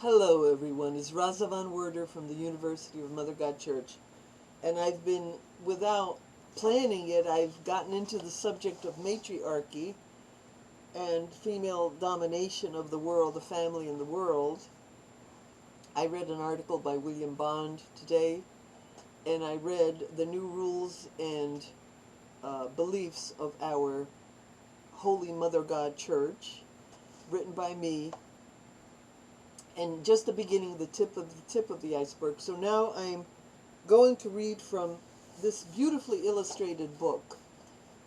Hello everyone, it's Raza Van Werder from the University of Mother God Church, and I've been, without planning it, I've gotten into the subject of matriarchy and female domination of the world, the family and the world. I read an article by William Bond today, and I read the new rules and beliefs of our Holy Mother God Church, written by me, and just the beginning, the tip of the iceberg. So now I'm going to read from this beautifully illustrated book,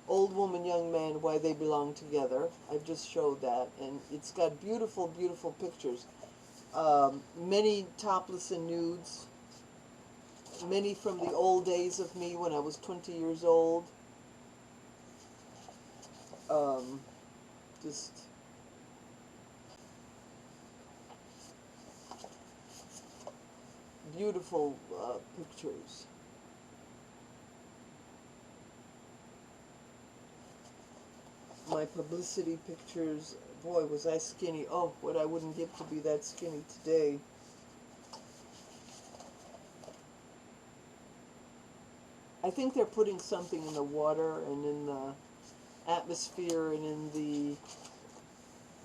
Old Woman, Young Man, Why They Belong Together. I've just showed that, and it's got beautiful, beautiful pictures. Many topless and nudes, many from the old days of me when I was 20 years old. Just beautiful pictures. My publicity pictures. Boy, was I skinny. Oh, what I wouldn't give to be that skinny today. I think they're putting something in the water and in the atmosphere and in the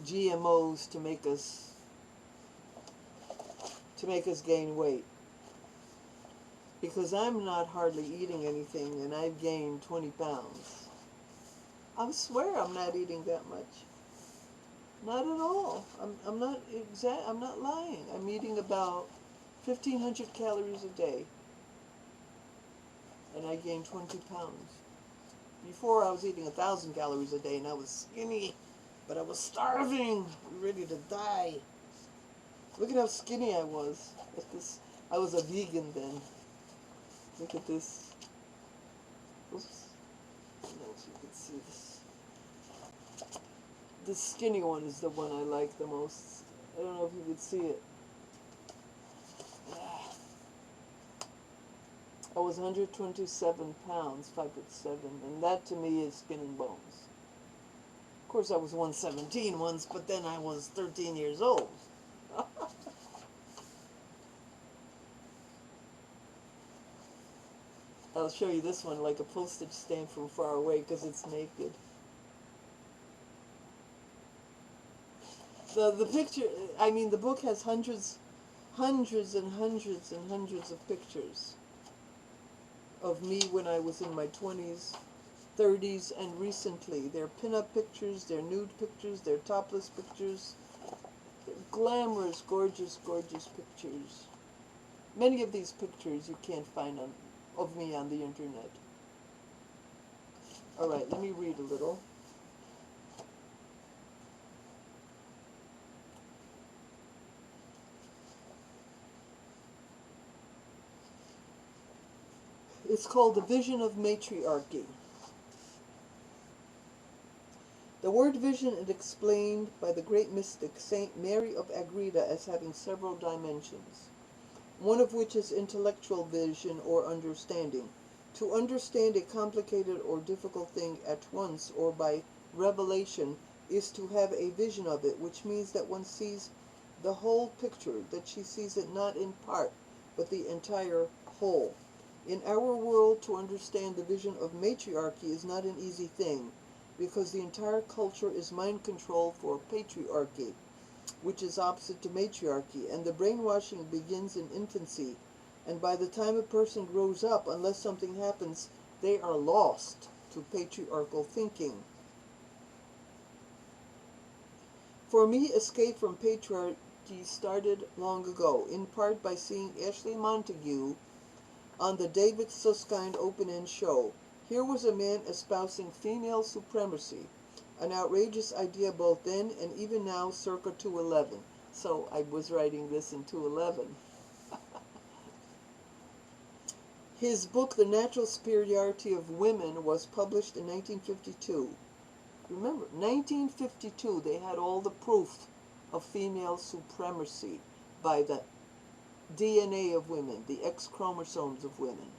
GMOs to make us gain weight. Because I'm not hardly eating anything, and I've gained 20 pounds. I swear I'm not eating that much. Not at all. I'm not lying. I'm eating about 1,500 calories a day, and I gained 20 pounds. Before I was eating 1,000 calories a day, and I was skinny, but I was starving, ready to die. Look at how skinny I was. I was a vegan then. Look at this. Oops. I don't know if you can see this. The skinny one is the one I like the most. I don't know if you could see it. I was 127 pounds, 5'7", and that to me is skin and bones. Of course I was 117 once, but then I was 13 years old. I'll show you this one like a postage stamp from far away because it's naked. The picture, I mean, the book has hundreds and hundreds and hundreds of pictures of me when I was in my 20s, 30s, and recently. They're pin-up pictures, they're nude pictures, they're topless pictures. They're glamorous, gorgeous, gorgeous pictures. Many of these pictures you can't find of me on the internet. All right, let me read a little. It's called The Vision of Matriarchy. The word vision is explained by the great mystic Saint Mary of Agreda as having several dimensions, one of which is intellectual vision or understanding. To understand a complicated or difficult thing at once or by revelation is to have a vision of it, which means that one sees the whole picture, that she sees it not in part, but the entire whole. In our world, to understand the vision of matriarchy is not an easy thing, because the entire culture is mind control for patriarchy, which is opposite to matriarchy, and the brainwashing begins in infancy, and by the time a person grows up, unless something happens, they are lost to patriarchal thinking. For me, escape from patriarchy started long ago, in part by seeing Ashley Montagu on the David Susskind open-end show. Here was a man espousing female supremacy, an outrageous idea both then and even now, circa 211. So I was writing this in 211. His book, The Natural Superiority of Women, was published in 1952. Remember, 1952, they had all the proof of female supremacy by the DNA of women, the X chromosomes of women.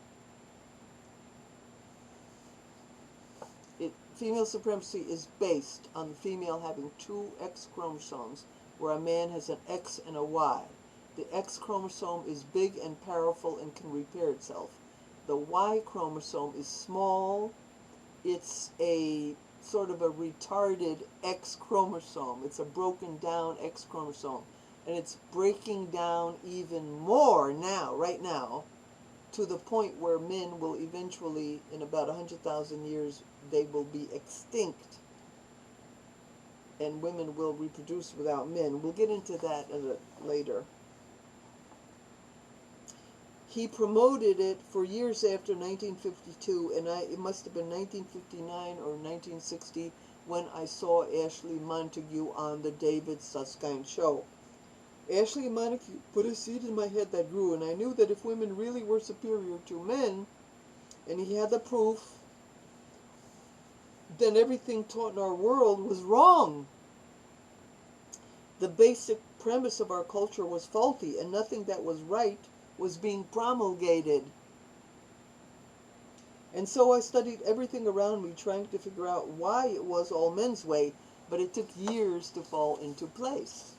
Female supremacy is based on the female having two X chromosomes, where a man has an X and a Y. The X chromosome is big and powerful and can repair itself. The Y chromosome is small. It's a sort of a retarded X chromosome. It's a broken down X chromosome. And it's breaking down even more now, right now, to the point where men will eventually, in about 100,000 years, they will be extinct. And women will reproduce without men. We'll get into that later. He promoted it for years after 1952, and it must have been 1959 or 1960 when I saw Ashley Montagu on the David Susskind show. Ashley Montagu put a seed in my head that grew, and I knew that if women really were superior to men, and he had the proof, then everything taught in our world was wrong. The basic premise of our culture was faulty, and nothing that was right was being promulgated. And so I studied everything around me, trying to figure out why it was all men's way, but it took years to fall into place.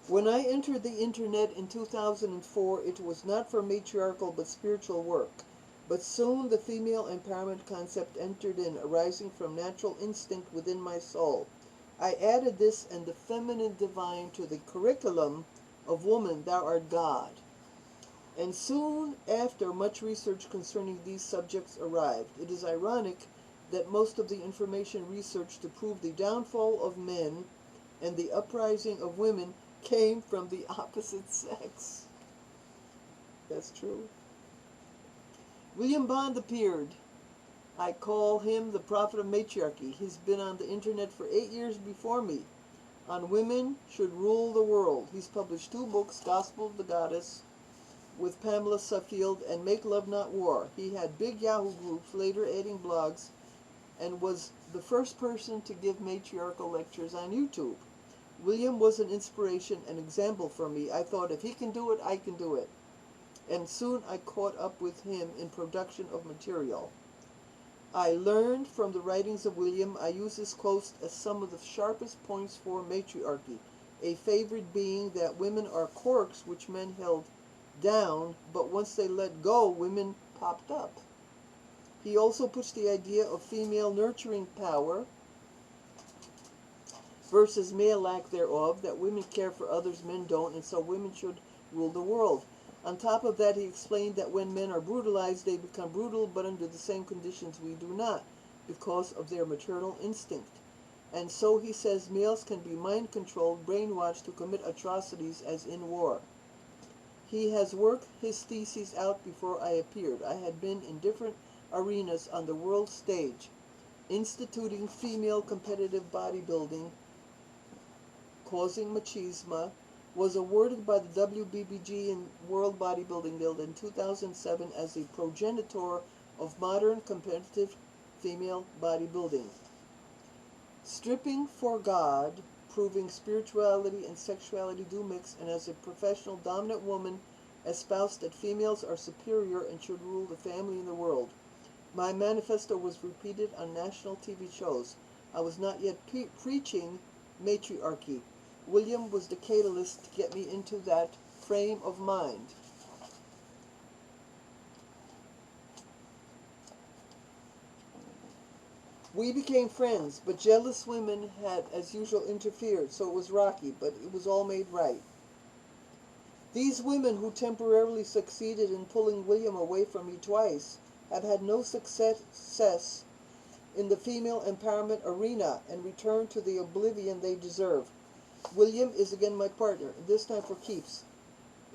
When I entered the internet in 2004, it was not for matriarchal but spiritual work. But soon the female empowerment concept entered in, arising from natural instinct within my soul. I added this and the feminine divine to the curriculum of Woman, Thou Art God. And soon after, much research concerning these subjects arrived. It is ironic that most of the information researched to prove the downfall of men and the uprising of women came from the opposite sex. That's true. William Bond appeared. I call him the prophet of matriarchy. He's been on the internet for 8 years before me. On women should rule the world. He's published 2 books, Gospel of the Goddess with Pamela Suffield and Make Love Not War. He had big Yahoo groups, later adding blogs, and was the first person to give matriarchal lectures on YouTube. William was an inspiration, an example for me. I thought, if he can do it, I can do it. And soon I caught up with him in production of material. I learned from the writings of William. I use his quotes as some of the sharpest points for matriarchy, a favorite being that women are corks which men held down, but once they let go, women popped up. He also puts the idea of female nurturing power versus male lack thereof, that women care for others, men don't, and so women should rule the world. On top of that, he explained that when men are brutalized, they become brutal, but under the same conditions we do not, because of their maternal instinct. And so he says males can be mind-controlled, brainwashed to commit atrocities as in war. He has worked his theses out before I appeared. I had been in different arenas on the world stage, instituting female competitive bodybuilding, causing machismo, was awarded by the WBBG in World Bodybuilding Guild in 2007 as the progenitor of modern competitive female bodybuilding. Stripping for God, proving spirituality and sexuality do mix, and as a professional dominant woman, espoused that females are superior and should rule the family and the world. My manifesto was repeated on national TV shows. I was not yet preaching matriarchy. William was the catalyst to get me into that frame of mind. We became friends, but jealous women had, as usual, interfered, so it was rocky, but it was all made right. These women who temporarily succeeded in pulling William away from me twice have had no success in the female empowerment arena and returned to the oblivion they deserve. William is again my partner, this time for keeps,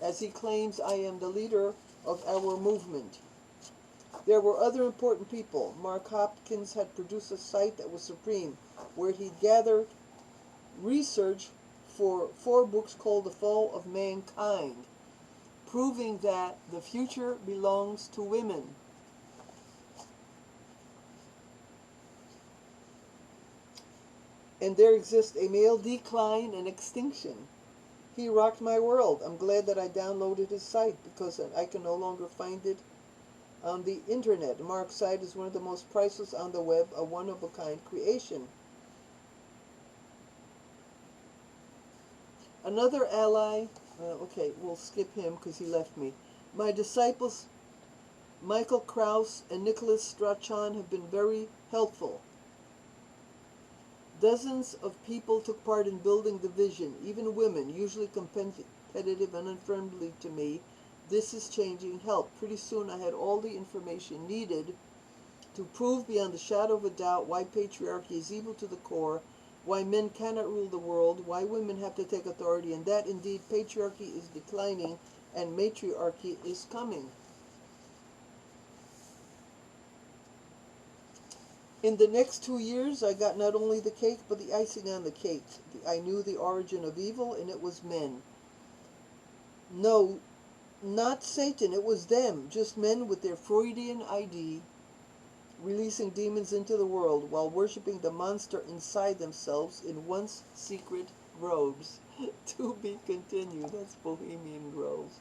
as he claims I am the leader of our movement. There were other important people. Mark Hopkins had produced a site that was supreme, where he gathered research for 4 books called The Fall of Mankind, proving that the future belongs to women. And there exists a male decline and extinction. He rocked my world. I'm glad that I downloaded his site because I can no longer find it on the internet. Mark's site is one of the most priceless on the web, a one-of-a-kind creation. Another ally, okay, we'll skip him because he left me. My disciples, Michael Krauss and Nicholas Strachan, have been very helpful. Dozens of people took part in building the vision, even women, usually competitive and unfriendly to me. This is changing. Help. Pretty soon I had all the information needed to prove beyond the shadow of a doubt why patriarchy is evil to the core, why men cannot rule the world, why women have to take authority, and that indeed patriarchy is declining and matriarchy is coming. In the next 2 years, I got not only the cake, but the icing on the cake. I knew the origin of evil, and it was men. No, not Satan, it was them, just men with their Freudian ID, releasing demons into the world while worshipping the monster inside themselves in once secret groves. To be continued. That's Bohemian Groves.